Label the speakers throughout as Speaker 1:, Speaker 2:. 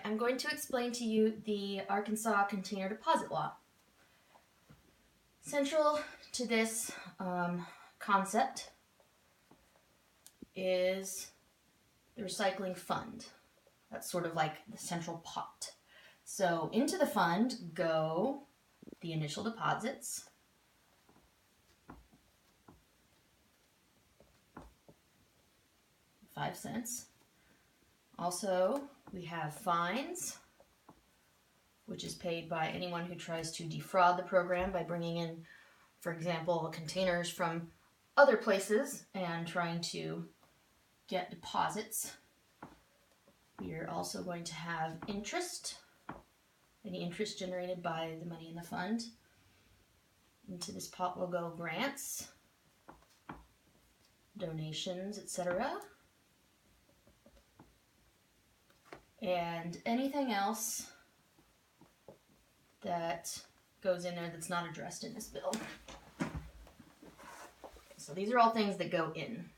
Speaker 1: I'm going to explain to you the Arkansas Container Deposit Law. Central to this concept is the recycling fund. That's sort of like the central pot. So into the fund go the initial deposits, $0.05. Also, we have fines, which is paid by anyone who tries to defraud the program by bringing in, for example, containers from other places and trying to get deposits. We are also going to have interest, any interest generated by the money in the fund. Into this pot will go grants, donations, etc. And anything else that goes in there that's not addressed in this bill. So these are all things that go in.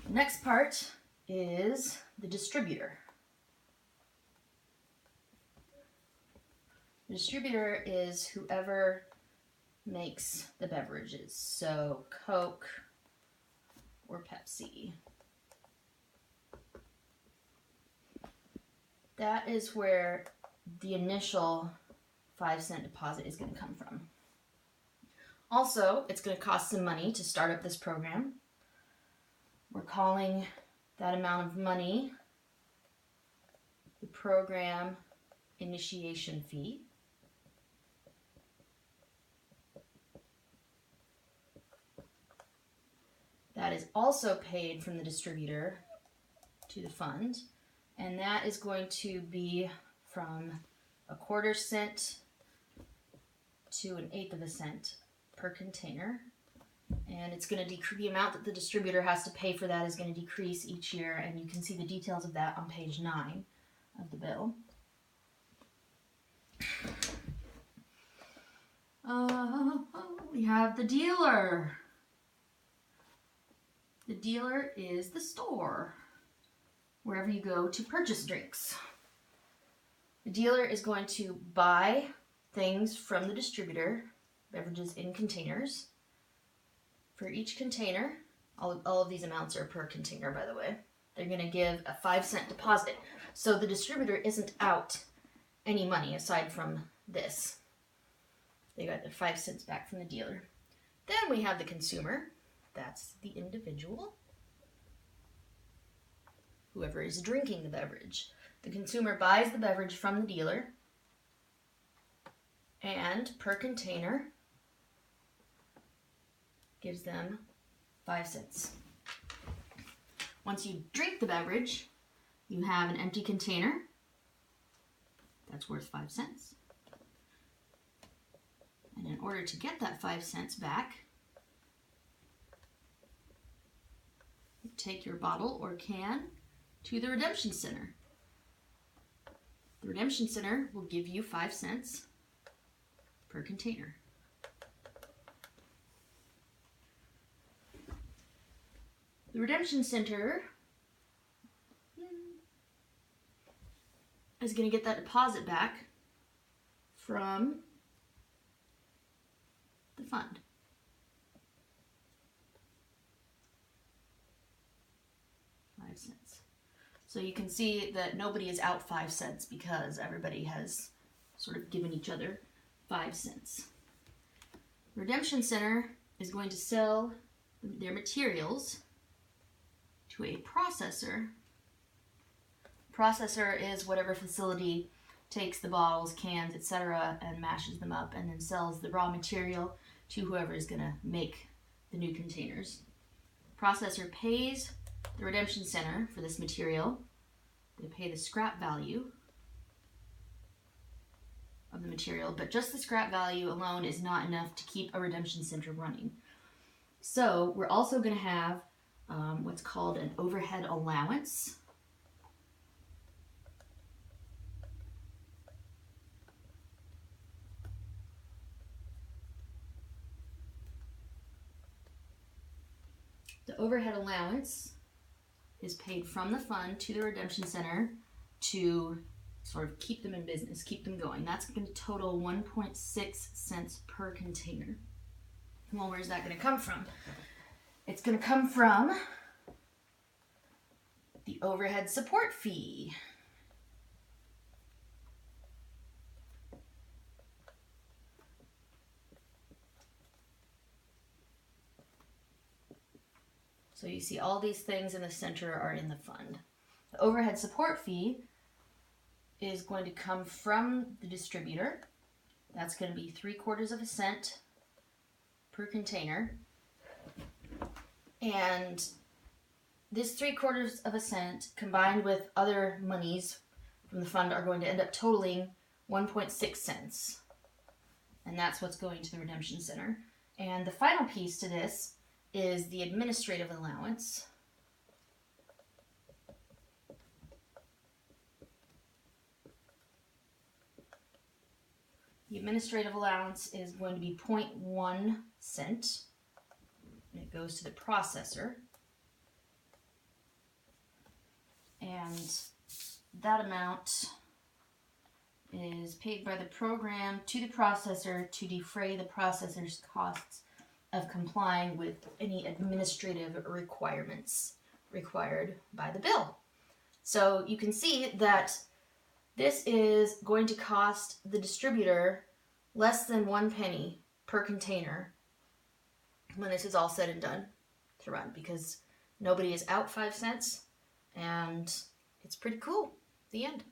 Speaker 1: The next part is the distributor. The distributor is whoever makes the beverages, so Coke or Pepsi. That is where the initial 5-cent deposit is going to come from. Also, it's going to cost some money to start up this program. We're calling that amount of money the program initiation fee. That is also paid from the distributor to the fund, and that is going to be from 1/4 cent to 1/8 cent per container. And it's going to decrease, the amount that the distributor has to pay for that is going to decrease each year, and you can see the details of that on page 9 of the bill. We have the dealer. The dealer is the store, wherever you go to purchase drinks. The dealer is going to buy things from the distributor, beverages in containers. For each container, all of these amounts are per container, by the way, they're going to give a 5-cent deposit. So the distributor isn't out any money aside from this. They got their 5 cents back from the dealer. Then we have the consumer. That's the individual, whoever is drinking the beverage. The consumer buys the beverage from the dealer, and per container gives them 5 cents. Once you drink the beverage, you have an empty container that's worth 5 cents. And in order to get that 5 cents back, you take your bottle or can to the redemption center. The redemption center will give you 5 cents per container. The redemption center is going to get that deposit back from the fund. $0.05. So you can see that nobody is out 5 cents because everybody has sort of given each other 5 cents. Redemption Center is going to sell their materials to a processor. Processor is whatever facility takes the bottles, cans, etc. and mashes them up and then sells the raw material to whoever is going to make the new containers. Processor pays the redemption center for this material. They pay the scrap value of the material, but just the scrap value alone is not enough to keep a redemption center running. So we're also going to have what's called an overhead allowance. The overhead allowance is paid from the fund to the redemption center to sort of keep them in business, keep them going. That's going to total 1.6 cents per container. Well, where's that going to come from? It's going to come from the overhead support fee. So you see all these things in the center are in the fund. The overhead support fee is going to come from the distributor. That's going to be 3/4 cent per container. And this 3/4 cent combined with other monies from the fund are going to end up totaling 1.6 cents. And that's what's going to the redemption center. And the final piece to this is the administrative allowance. The administrative allowance is going to be 0.1 cent, and it goes to the processor. And that amount is paid by the program to the processor to defray the processor's costs of complying with any administrative requirements required by the bill. So you can see that this is going to cost the distributor less than 1 penny per container when this is all said and done to run, because nobody is out 5 cents, and it's pretty cool. The end.